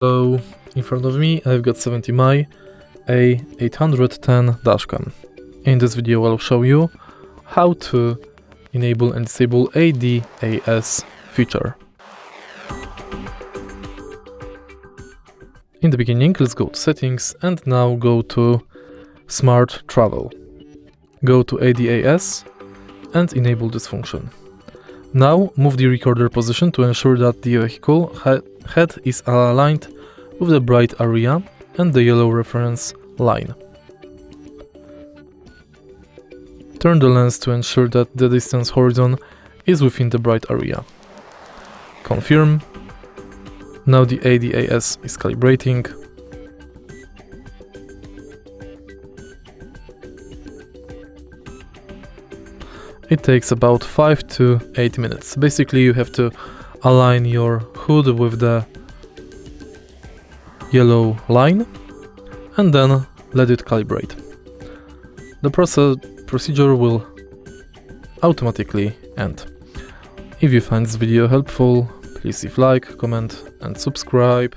So in front of me I've got 70mai A810 dashcam. In this video I'll show you how to enable and disable ADAS feature. In the beginning, let's go to settings and now go to smart travel. Go to ADAS and enable this function. Now move the recorder position to ensure that the vehicle head is aligned with the bright area and the yellow reference line. Turn the lens to ensure that the distance horizon is within the bright area. Confirm. Now the ADAS is calibrating. It takes about 5 to 8 minutes. Basically you have to align your hood with the yellow line and then let it calibrate. The procedure will automatically end. If you find this video helpful, please leave like, comment and subscribe.